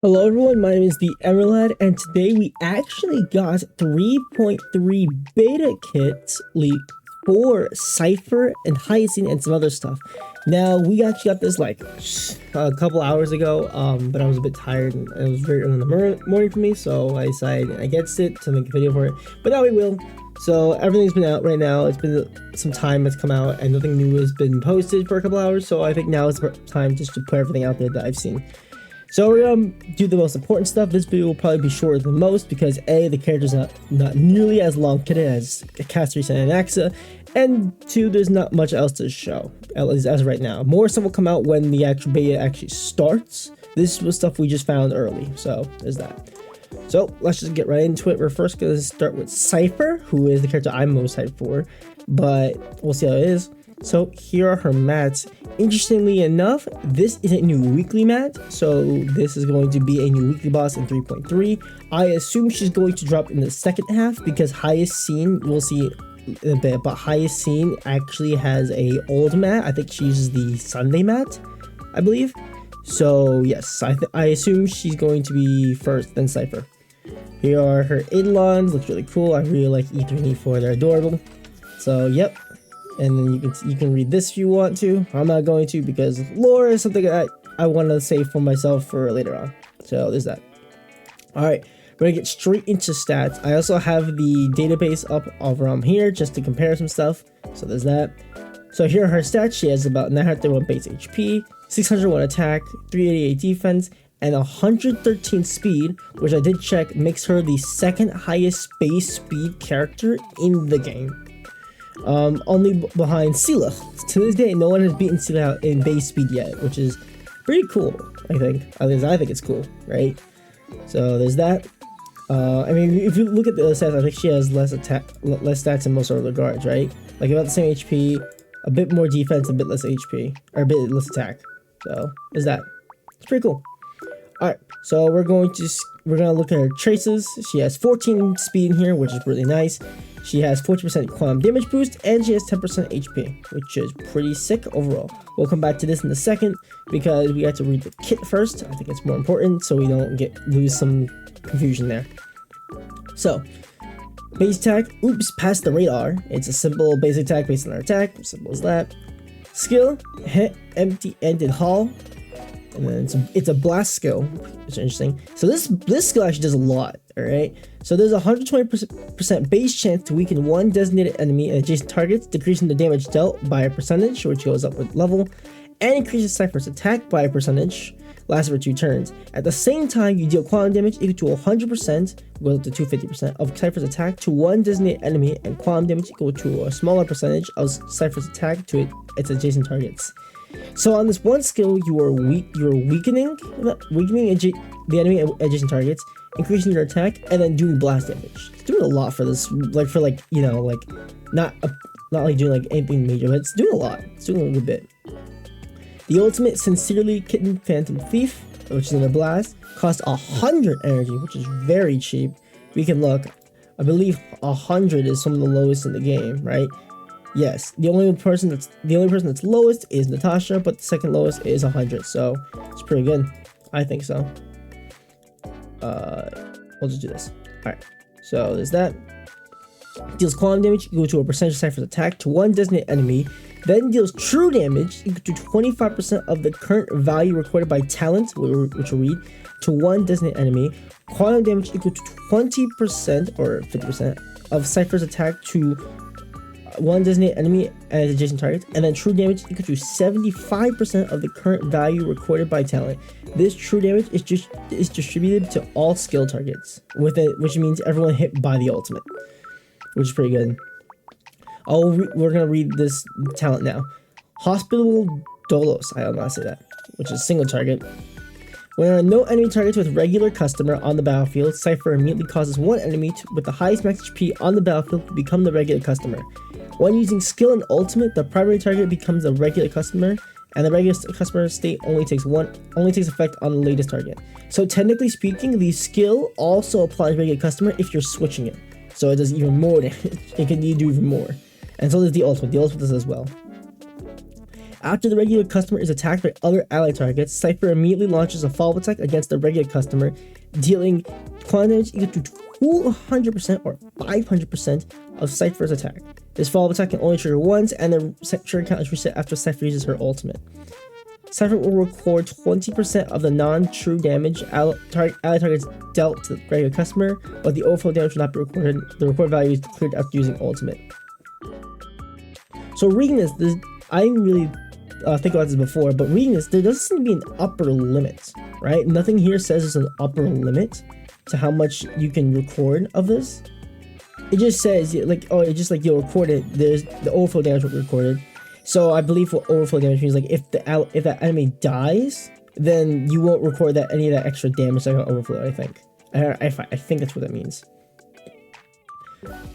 Hello everyone, my name is the Everlad, and today we actually got 3.3 beta kits leaked for Cipher and Hyacine and some other stuff. Now, we actually got this like a couple hours ago, but I was a bit tired and it was very early in the morning for me, so I decided against it to make a video for it, but now we will. So everything's been out right now. It's been some time that's come out and nothing new has been posted for a couple hours, so I think now is the time just to put everything out there that I've seen. So we're gonna do the most important stuff. This video will probably be shorter than most because A, the character's not nearly as long kitted as Hyacine and Axa, and 2, there's not much else to show, at least as of right now. More stuff will come out when the actual beta actually starts. This was stuff we just found early, so there's that. So let's just get right into it. We're first gonna start with Cipher, who is the character I'm most hyped for, but we'll see how it is. So here are her mats. Interestingly enough, this is a new weekly mat, so this is going to be a new weekly boss in 3.3. I assume she's going to drop in the second half because Hyacine, we'll see in a bit, but Hyacine actually has a old mat. I think she uses the Sunday mat, I believe. So yes, I assume she's going to be first, then Cipher. Here are her Eidolons, looks really cool. I really like E3 and E4, they're adorable. So yep. And then you can read this if you want to. I'm not going to because lore is something I want to save for myself for later on. So there's that. Alright, we're going to get straight into stats. I also have the database up over here just to compare some stuff. So there's that. So here are her stats. She has about 931 base HP, 601 attack, 388 defense, and 113 speed, which I did check makes her the second highest base speed character in the game. Only behind Sela. To this day, no one has beaten Sela in base speed yet, which is pretty cool, I think. At least I think it's cool, right? So there's that. I mean, if you look at the stats, I think she has less stats than most other guards, right? Like about the same HP, a bit more defense, a bit less HP, or a bit less attack. So there's that. It's pretty cool. Alright, so we're gonna look at her traces. She has 14 speed in here, which is really nice. She has 40% quantum damage boost, and she has 10% HP, which is pretty sick overall. We'll come back to this in a second, because we have to read the kit first. I think it's more important, so we don't lose some confusion there. So, base attack, oops, past the radar. It's a simple basic attack based on our attack, simple as that. Skill, hit empty-ended haul. And then it's a blast skill, which is interesting. So this skill actually does a lot, alright? So there's a 120% base chance to weaken one designated enemy and adjacent targets, decreasing the damage dealt by a percentage, which goes up with level, and increases Cipher's attack by a percentage, lasts for 2 turns. At the same time, you deal quantum damage equal to 100%, goes up to 250% of Cipher's attack to one designated enemy, and quantum damage equal to a smaller percentage of Cipher's attack to its adjacent targets. So on this one skill, you are weakening the enemy adjacent targets, increasing your attack, and then doing blast damage. It's doing a lot for this, not like doing like anything major, but it's doing a lot. It's doing a good bit. The ultimate Sincerely Kitten Phantom Thief, which is in a blast, costs 100 energy, which is very cheap. We can look. I believe 100 is some of the lowest in the game, right? Yes, the only person that's lowest is Natasha, but the second lowest is 100, so it's pretty good. I think so. We'll just do this. Alright, so there's that. Deals quantum damage equal to a percentage of Cipher's attack to one designated enemy, then deals true damage equal to 25% of the current value recorded by talent, which we'll read, to one designated enemy. Quantum damage equal to 20% or 50% of Cipher's attack to one designated enemy and adjacent targets, and then true damage equal to 75% of the current value recorded by talent. This true damage is distributed to all skill targets, which means everyone hit by the ultimate, which is pretty good. We're gonna read this talent now. Hospitable Dolos, I don't know how to say that, which is single target. When there are no enemy targets with regular customer on the battlefield, Cipher immediately causes one enemy with the highest max HP on the battlefield to become the regular customer. When using skill and ultimate, the primary target becomes a regular customer, and the regular customer state only takes effect on the latest target. So technically speaking, the skill also applies regular customer if you're switching it. So it does even more damage. It can do even more. And so does the ultimate. The ultimate does as well. After the regular customer is attacked by other ally targets, Cipher immediately launches a follow-up attack against the regular customer, dealing quantity damage equal to 200% or 500% of Cipher's attack. This follow-up attack can only trigger once, and the trigger count is reset after Cipher uses her ultimate. Cipher will record 20% of the non-true damage ally targets dealt to the regular customer, but the overflow damage will not be recorded. The recorded value is cleared after using ultimate. So reading this I didn't really think about this before, but reading this, there doesn't seem to be an upper limit, right? Nothing here says there's an upper limit to how much you can record of this. It just says like, oh, it's just like you'll record it. There's the overflow damage will be recorded. So I believe what overflow damage means, like if that enemy dies, then you won't record any of that extra damage like on overflow. I think that's what that means.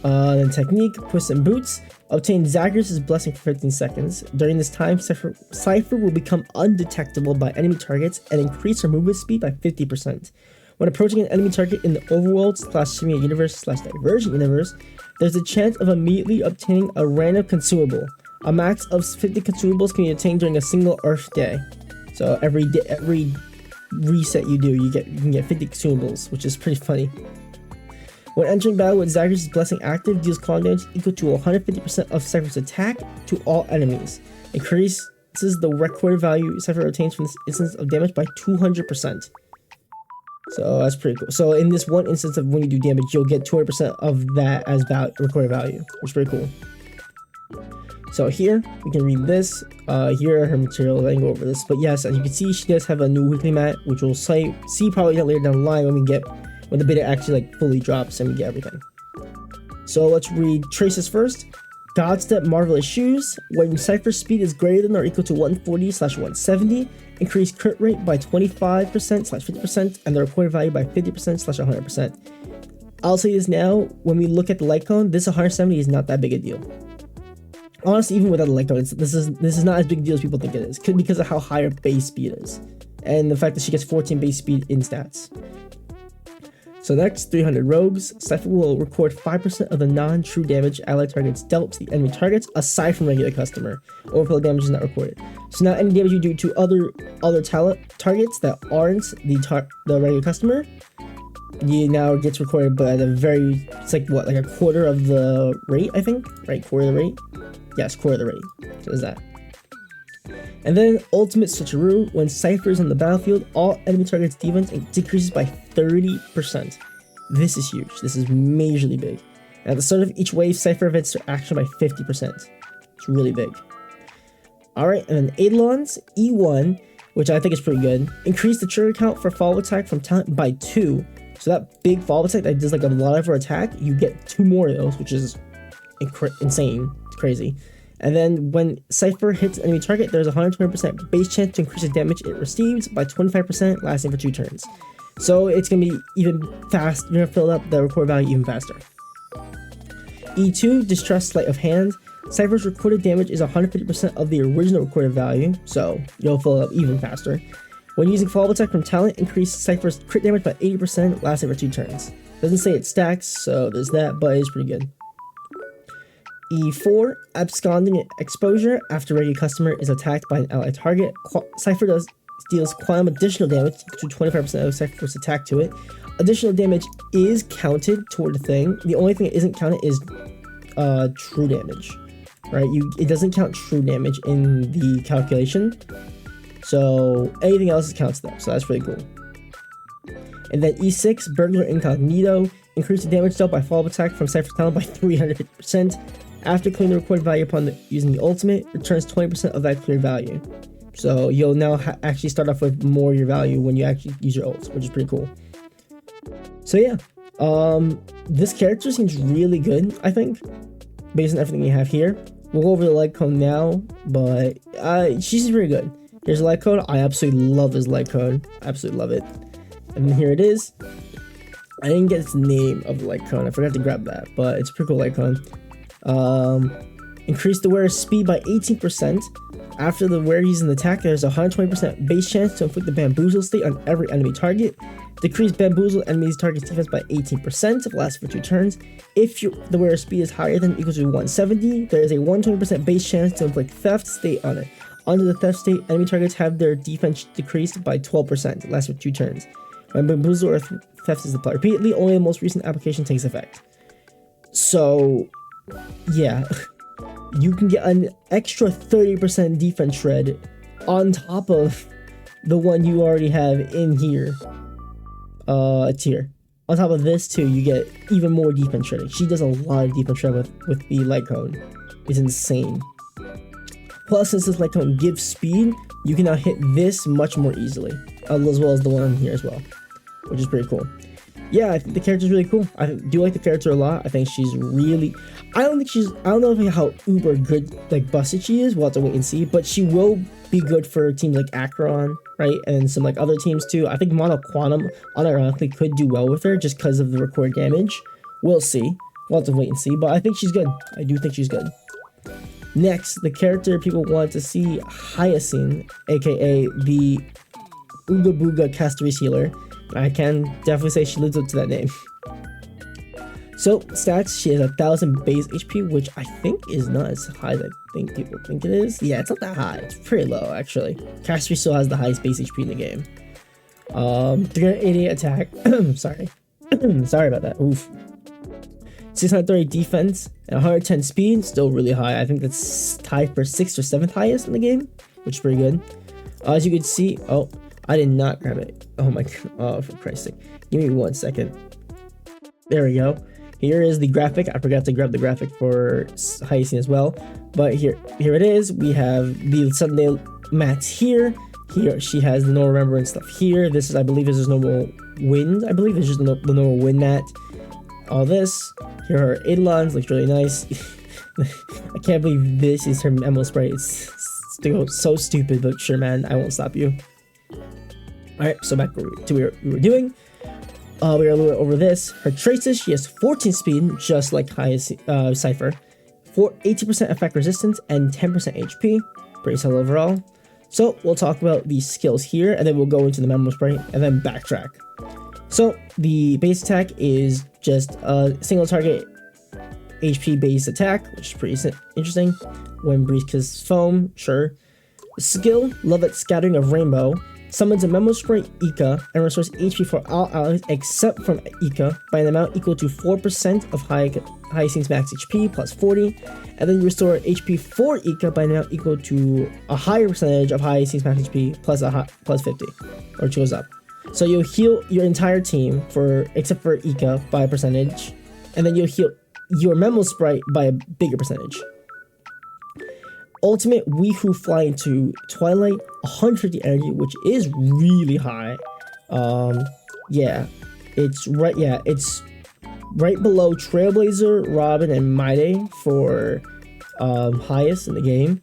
Then technique, Puss in Boots. Obtain Zagreus' blessing for 15 seconds. During this time, Cipher will become undetectable by enemy targets and increase her movement speed by 50%. When approaching an enemy target in the overworld/simulated universe/divergent universe, there's a chance of immediately obtaining a random consumable. A max of 50 consumables can be obtained during a single Earth day. So every reset you do, you can get 50 consumables, which is pretty funny. When entering battle with Zagreus' blessing active, deals quality damage equal to 150% of Cipher's attack to all enemies. Increases the recorded value Cipher obtains from this instance of damage by 200%. So that's pretty cool. So in this one instance of when you do damage, you'll get 200% of that as recorded value, which is pretty cool. So here, we can read this. Here are her materials. I didn't go over this. But yes, as you can see, she does have a new weekly mat, which we'll see probably later down the line when the beta actually like fully drops and we get everything. So let's read traces first. Godstep Marvelous Shoes. When Cipher's speed is greater than or equal to 140/170, increase crit rate by 25%/50% and the recorded value by 50%/100%. I'll say this now, when we look at the light cone, this 170 is not that big a deal. Honestly, even without the light cone, this is not as big a deal as people think it is, because of how high her base speed is, and the fact that she gets 14 base speed in stats. So next, 300 rogues. Cipher will record 5% of the non-true damage ally targets dealt to the enemy targets, aside from regular customer. Overflow damage is not recorded. So now any damage you do to other targets that aren't the regular customer, you now gets recorded, but at it's like what, like a quarter of the rate, I think? Right, quarter of the rate? Yes, quarter of the rate. So there's that. And then Ultimate Switcheroo. When Cipher is on the battlefield, all enemy targets defense decreases by 30%. This is huge. This is majorly big. And at the start of each wave, Cipher events their action by 50%. It's really big. Alright, and then Eidolon's E1, which I think is pretty good. Increase the trigger count for follow attack from talent by 2. So that big follow attack that does like a lot of her attack, you get 2 more of those, which is insane. It's crazy. And then when Cipher hits an enemy target, there's a 120% base chance to increase the damage it receives by 25%, lasting for 2 turns. So it's going to be even fast. You're going to fill up the record value even faster. E2, Distress Sleight of Hand. Cipher's recorded damage is 150% of the original recorded value, so you'll fill it up even faster. When using follow attack from talent, increase Cipher's crit damage by 80%, lasting for 2 turns. Doesn't say it stacks, so there's that, but it's pretty good. E4, Absconding Exposure. After a regular customer is attacked by an ally target, Cipher deals quantum additional damage to 25% of Cipher's attack to it. Additional damage is counted toward the thing. The only thing that isn't counted is true damage, right? It doesn't count true damage in the calculation, so anything else counts though. So that's really cool. And then E6, Burglar Incognito. Increase the damage dealt by follow-up attack from Cipher's talent by 350%. After clearing the recorded value upon using the ultimate, returns 20% of that cleared value. So you'll now actually start off with more of your value when you actually use your ult, which is pretty cool. So yeah, this character seems really good, I think, based on everything we have here. We'll go over the light cone now, but she's really good. Here's the light cone. I absolutely love this light cone. I absolutely love it. And then here it is. I didn't get its name of the light cone. I forgot to grab that, but it's a pretty cool light cone. Increase the wearer's speed by 18%. After the wearer uses an attack, there's a 120% base chance to inflict the bamboozle state on every enemy target. Decrease bamboozle enemy's target's defense by 18%, lasts for 2 turns. If the wearer's speed is higher than or equal to 170, there is a 120% base chance to inflict theft state on it. Under the theft state, enemy targets have their defense decreased by 12%. It lasts for 2 turns. When bamboozle or theft is applied repeatedly, only the most recent application takes effect. So, yeah. You can get an extra 30% defense shred on top of the one you already have in here. Tier. On top of this too, you get even more defense shredding. She does a lot of defense shred with the light cone. It's insane. Plus, since this light cone gives speed, you can now hit this much more easily, as well as the one here as well, which is pretty cool. Yeah, I think the character's really cool. I do like the character a lot. I think she's really... I don't know how uber good, like, busted she is. We'll have to wait and see. But she will be good for teams like Acheron, right? And some, like, other teams, too. I think Mono Quantum, unironically, could do well with her just because of the record damage. We'll see. We'll have to wait and see. But I think she's good. I do think she's good. Next, the character people want to see, Hyacine, a.k.a. the Ooga Booga Casteries Healer. I can definitely say she lives up to that name. So, stats, she has 1000 base HP, which I think is not as high as I think people think it is. Yeah, it's not that high. It's pretty low, actually. Casteries still has the highest base HP in the game. 388 attack. Sorry. Sorry about that. Oof. 630 defense and 110 speed. Still really high. I think that's tied for 6th or 7th highest in the game, which is pretty good. As you can see... Oh, I did not grab it. Oh my god. Oh, for Christ's sake. Give me 1 second. There we go. Here is the graphic. I forgot to grab the graphic for Hyacine as well. But here it is. We have the Sunday mats here. Here she has the normal remembrance stuff here. This is, I believe, this is normal wind. I believe it's just the normal wind mat. All this. Here are Eidolons. Looks really nice. I can't believe this is her ammo spray. It's so stupid, but sure, man. I won't stop you. Alright, so back to what we were doing. We were a little bit over this. Her traces, she has 14 speed, just like Cipher. 80% effect resistance and 10% HP. Pretty solid overall. So, we'll talk about the skills here, and then we'll go into the memo spray, and then backtrack. So, the base attack is just a single target HP based attack, which is pretty interesting. When breeze kisses foam, sure. Skill, Love It Scattering of Rainbow. Summons a Memo Spray Ika and restores HP for all allies except from Ika by an amount equal to 4% of Hyacine's max HP plus 40, and then you restore HP for Ika by an amount equal to a higher percentage of Hyacine's max HP plus 50, or it goes up. So you'll heal your entire team except for Ika by a percentage, and then you'll heal your Memo Sprite by a bigger percentage. Ultimate, we who fly into Twilight, 150 energy, which is really high. Yeah, it's right below Trailblazer, Robin, and Maide for highest in the game.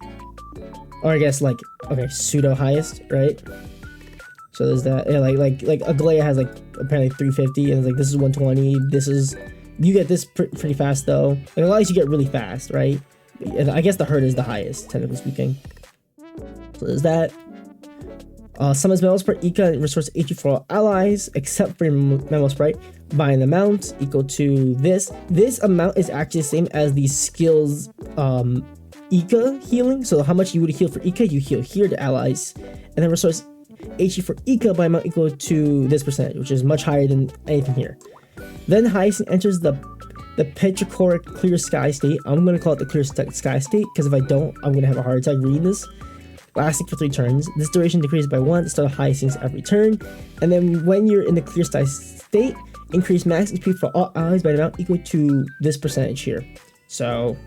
Or I guess pseudo highest, right? So there's that. Yeah, like Aglaya has apparently 350, and it's this is 120. You get this pretty fast though. Like, a lot of you get really fast, right? I guess the hurt is the highest, technically speaking. So there's that. Summons Memo Sprite Ika and restores HP for all allies, except for Memo Sprite, by an amount equal to this. This amount is actually the same as the skills Ika healing. So how much you would heal for Ika, you heal here to allies. And then restores HP for Ika by amount equal to this percentage, which is much higher than anything here. Then Hyacine enters the Petrichoric Clear Sky state. I'm going to call it the Clear Sky state, because if I don't, I'm going to have a heart attack reading this. Lasting for 3 turns. This duration decreases by 1 at the start of Hyacine's every turn. And then when you're in the Clear Sky state, increase max HP for all allies by an amount equal to this percentage here. So,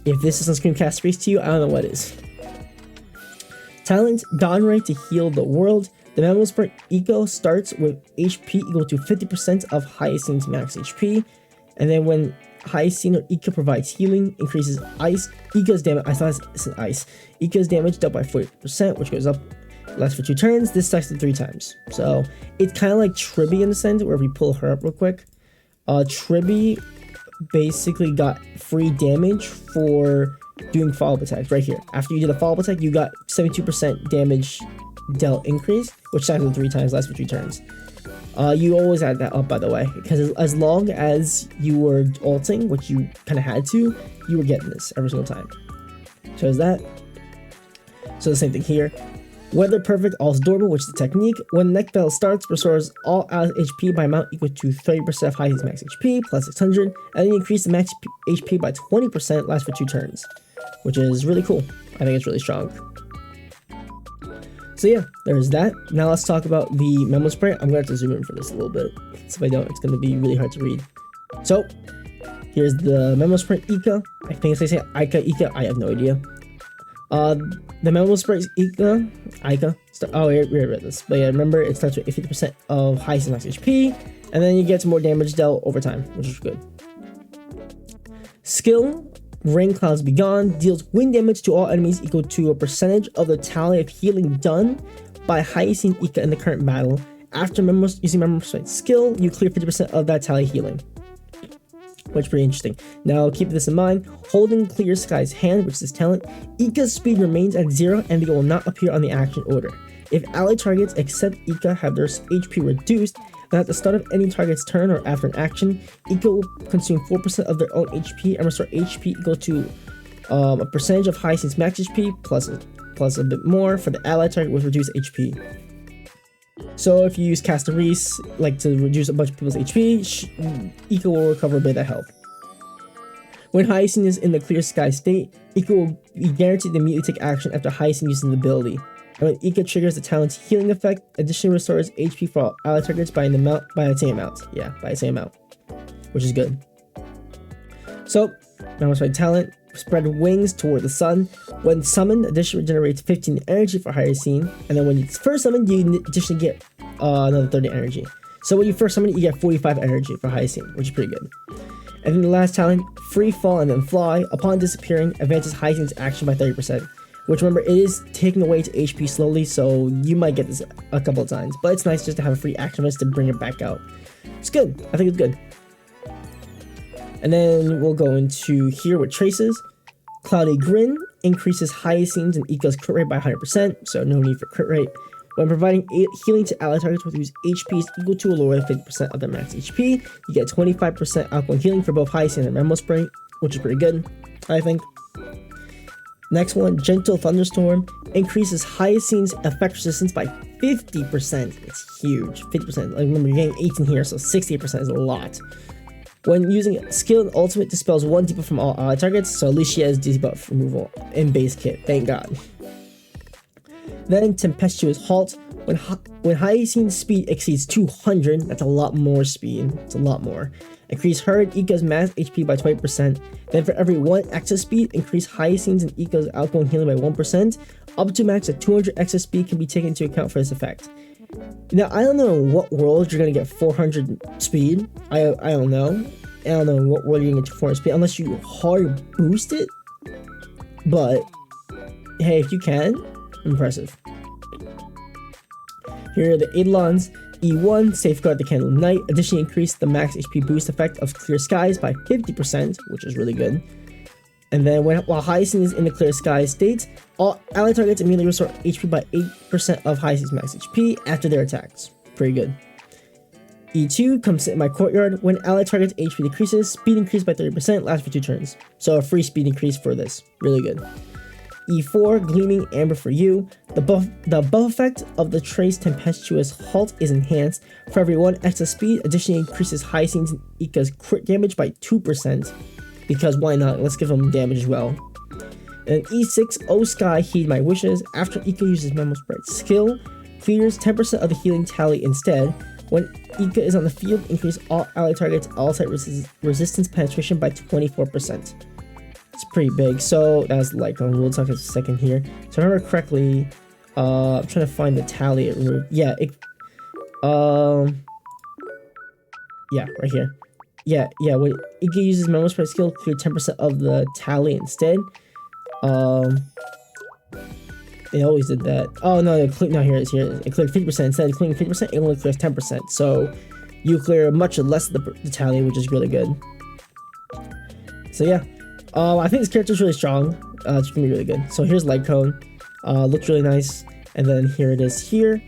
if this doesn't scream Casteries to you, I don't know what is. Talent, Dawnray to heal the world. The Memo Sprite Eco starts with HP equal to 50% of Hyacine's max HP. And then when Hyacine or Ika provides healing, increases Ika's damage. I thought it's ice. Ika's damage dealt by 40%, which goes up, lasts for 2 turns. This stacks to 3 times. So it's kind of like Tribby in the sense, where if we pull her up real quick, Tribby basically got free damage for doing follow-up attacks right here. After you did a follow-up attack, you got 72% damage dealt increase, which stacks to 3 times, lasts for 3 turns. You always add that up, by the way, because as long as you were ulting, which you kind of had to, you were getting this every single time. So is that. So the same thing here. Weather Perfect, also durable, which is the technique. When the next battle starts, restores all allies HP by amount equal to 30% of Hyacine's max HP plus 600, and then you increase the max HP by 20%, lasts for 2 turns, which is really cool. I think it's really strong. So yeah, there's that. Now let's talk about the memo spray. I'm gonna have to zoom in for this a little bit, because if I don't, it's gonna be really hard to read. So here's the memo spray Ika. I think they say Ika. I have no idea. The memo spray is Ika. Oh, we read this. But yeah, remember it starts with 50% of Hyacine's max HP, and then you get some more damage dealt over time, which is good. Skill. Rain Clouds Be Gone deals wind damage to all enemies equal to a percentage of the tally of healing done by Hyacine Ika in the current battle. After using Memo Spray skill, you clear 50% of that tally healing, which is pretty interesting. Now keep this in mind, holding Clear Sky's hand, which is his talent, Ika's speed remains at 0 and it will not appear on the action order. If ally targets except Ika have their HP reduced, then at the start of any target's turn or after an action, Ika will consume 4% of their own HP and restore HP equal to a percentage of Hyacine's max HP plus a bit more for the ally target with reduced HP. So if you use Castarise, like to reduce a bunch of people's HP, Ika will recover a bit of health. When Hyacine is in the Clear Sky state, Ika will be guaranteed to immediately take action after Hyacine uses the ability. And when Ika triggers the talent's healing effect, additionally restores HP for all ally targets by the same amount. Yeah, by the same amount, which is good. So, now my talent, Spread Wings Toward the Sun. When summoned, additionally generates 15 energy for Hyacine, and then when it's first summoned, you additionally get another 30 energy. So when you first summon it, you get 45 energy for Hyacine, which is pretty good. And then the last talent, Free Fall and Then Fly. Upon disappearing, advances Hyacine's action by 30%. Which, remember, it is taking away its HP slowly, so you might get this a couple of times. But it's nice just to have a free action bonus to bring it back out. It's good. I think it's good. And then we'll go into here with traces. Cloudy Grin increases Hyacine's and Ika's crit rate by 100%, so no need for crit rate. When providing healing to ally targets with whose HP is equal to or lower than 50% of their max HP, you get 25% outgoing healing for both Hyacine and Memo Spray, which is pretty good, I think. Next one, Gentle Thunderstorm increases Hyacine's effect resistance by 50%. It's huge, 50%. Like, remember, you're getting 18 here, so 68% is a lot. When using skill and ultimate, dispels 1 debuff from all ally targets, so at least she has debuff removal in base kit, thank god. Then Tempestuous Halt. When Hyacine's speed exceeds 200, that's a lot more speed, it's a lot more. Increase her and Ika's max HP by 20%. Then for every 1 excess speed, increase Hyacine's and Ika's outgoing healing by 1%. Up to max of 200 excess speed can be taken into account for this effect. Now, I don't know in what world you're going to get 400 speed. I don't know. I don't know in what world you're going to get 400 speed unless you hard boost it. But, hey, if you can, impressive. Here are the Eidolons. E1, Safeguard the Candle of Night. Additionally, increase the max HP boost effect of Clear Skies by 50%, which is really good. And then while Hyacine is in the Clear Skies state, all ally targets immediately restore HP by 8% of Hyacine's max HP after their attacks. Pretty good. E2, Come Sit in My Courtyard. When ally targets HP decreases, speed increase by 30%, lasts for 2 turns. So a free speed increase for this. Really good. E4, Gleaming Amber for You. The buff effect of the Trace Tempestuous Halt is enhanced. For every 1 excess speed, additionally increases Hyacine's and Ika's crit damage by 2%. Because why not? Let's give them damage as well. And E6, Oh Sky, Heed My Wishes. After Ika uses Memo Spread skill, clears 10% of the healing tally instead. When Ika is on the field, increase all ally targets all type resistance penetration by 24%. It's pretty big. So that's like we'll talk in a second here. So if I remember correctly, I'm trying to find the tally it removed. Yeah, yeah, right here. Yeah, when Ika uses Memo Spread skill, clear 10% of the tally instead. It always did that. Oh no, no, here it is. It cleared 50%. Instead of clearing 50%, it only clears 10%. So you clear much less of the tally, which is really good. So yeah. I think this character is really strong. It's gonna be really good. So here's Light Cone. Looks really nice. And then here it is here.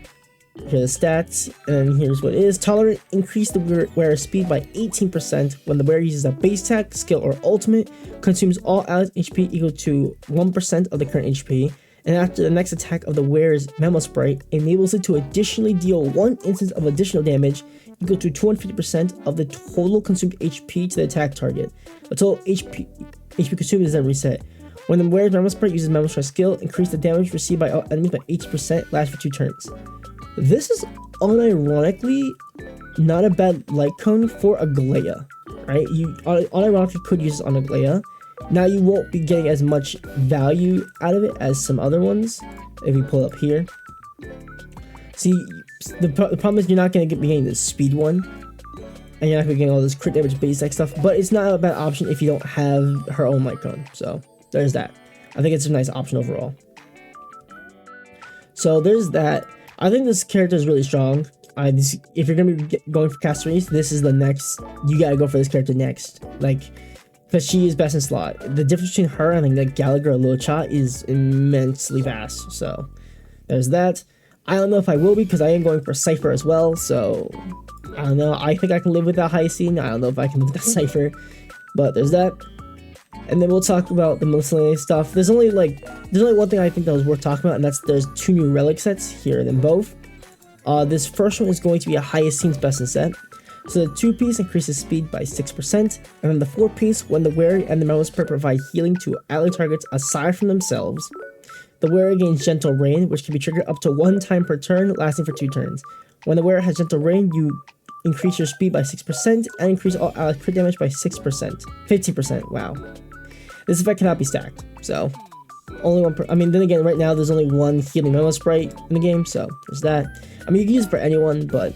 Here are the stats. And here's what it is. Tolerant, increase the wearer's speed by 18% when the wearer uses a base attack, skill, or ultimate. Consumes all allies HP equal to 1% of the current HP. and after the next attack of the wearer's memo spray, enables it to additionally deal 1 instance of additional damage equal to 250% of the total consumed HP to the attack target. The total HP consumed is then reset. When the wearer's memo spray uses memo spray skill, increase the damage received by all enemies by 80%, lasts for 2 turns. This is unironically not a bad light cone for Aglaia, right? You unironically could use this on Aglaia. Now you won't be getting as much value out of it as some other ones. If we pull up here, see, the problem is you're not going to be getting the speed one, and you're not going to be getting all this crit damage basic stuff. But it's not a bad option if you don't have her own light cone. So there's that. I think it's a nice option overall. So there's that. I think this character is really strong. If you're gonna be going for Caceres, this is the next. You gotta go for this character next, like, because she is best in slot. The difference between her and like Gallagher or Lucha is immensely vast. So there's that. I don't know if I will be, because I am going for Cipher as well. So I don't know. I think I can live without Hyacine. I don't know if I can live without Cipher, but there's that. And then we'll talk about the miscellaneous stuff. There's only one thing I think that was worth talking about, and that's there's 2 new relic sets here in them both. This first one is going to be a Hyacine's best in set. So the 2-piece increases speed by 6%, and then the 4-piece, when the wearer and the memo spray provide healing to ally targets aside from themselves. The wearer gains Gentle Rain, which can be triggered up to 1 time per turn, lasting for 2 turns. When the wearer has Gentle Rain, you increase your speed by 6% and increase all ally crit damage by 15%. Wow. This effect cannot be stacked, so only one I mean, then again, right now there's only 1 healing memo spray in the game, so there's that. I mean, you can use it for anyone, but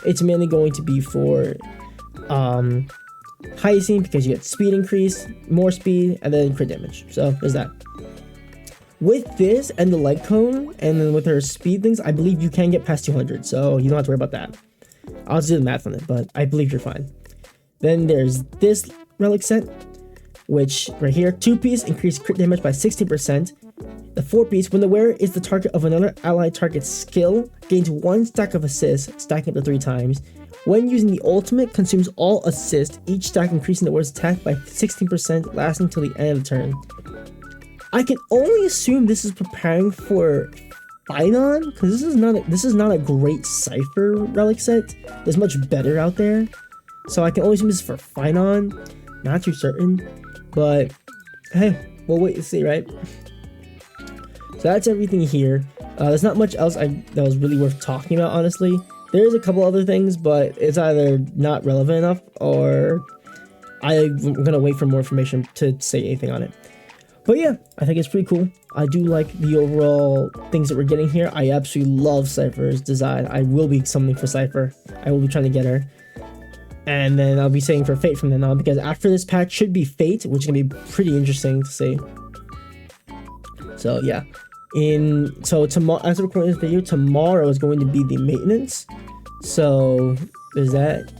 it's mainly going to be for Hyacine, because you get speed increase, more speed, and then crit damage. So there's that. With this and the light cone, and then with her speed things, I believe you can get past 200, so you don't have to worry about that. I'll just do the math on it, but I believe you're fine. Then there's this relic set, which right here, 2-piece increase crit damage by 60%. The 4-piece, when the wearer is the target of another allied target's skill, gains 1 stack of assists, stacking up to 3 times. When using the ultimate, consumes all assists, each stack increasing the wearer's attack by 16%, lasting till the end of the turn. I can only assume this is preparing for Finon, because this is not a great Cipher relic set. There's much better out there, so I can only assume this is for Finon. Not too certain, but hey, we'll wait to see, right? So that's everything here. There's not much else that was really worth talking about, honestly. There's a couple other things, but it's either not relevant enough, or I'm gonna wait for more information to say anything on it. But yeah, I think it's pretty cool. I do like the overall things that we're getting here. I absolutely love Cipher's design. I will be summoning for Cipher. I will be trying to get her. And then I'll be saying for Fate from then on, because after this patch should be Fate, which is going to be pretty interesting to see. So yeah. So tomorrow, as I'm recording this video, tomorrow is going to be the maintenance. So there's that.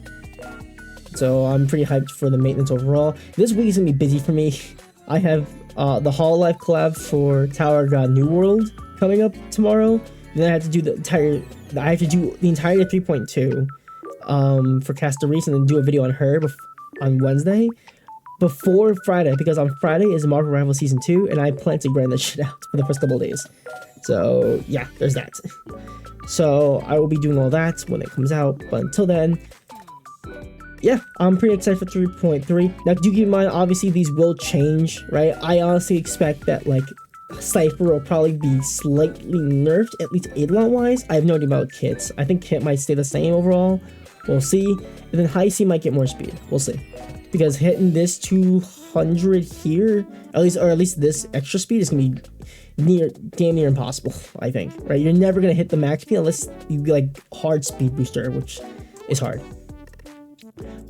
So I'm pretty hyped for the maintenance overall. This week is going to be busy for me. I have the Hololive collab for Tower of God New World coming up tomorrow. Then I have to do the entire 3.2 for Caceres, and then do a video on her on Wednesday before Friday, because on Friday is Marvel Rival Season 2, and I plan to grind that shit out for the first couple of days. So yeah, there's that. So I will be doing all that when it comes out, but until then, yeah, I'm pretty excited for 3.3. Now, do keep in mind, obviously, these will change, right? I honestly expect that, like, Cipher will probably be slightly nerfed, at least Eidolon-wise. I have no idea about Kits. I think Kit might stay the same overall. We'll see. And then Hyacine might get more speed. We'll see. Because hitting this 200 here, at least this extra speed, is going to be damn near impossible, I think, right? You're never going to hit the max speed unless you get, like, hard speed booster, which is hard.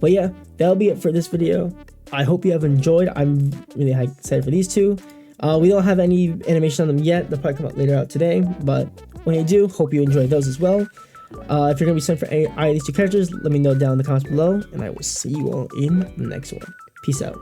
But yeah, that'll be it for this video. I hope you have enjoyed. I'm really excited for these two. We don't have any animation on them yet. They'll probably come out later out today. But when you do, hope you enjoy those as well. If you're going to be sent for any of these two characters, let me know down in the comments below. And I will see you all in the next one. Peace out.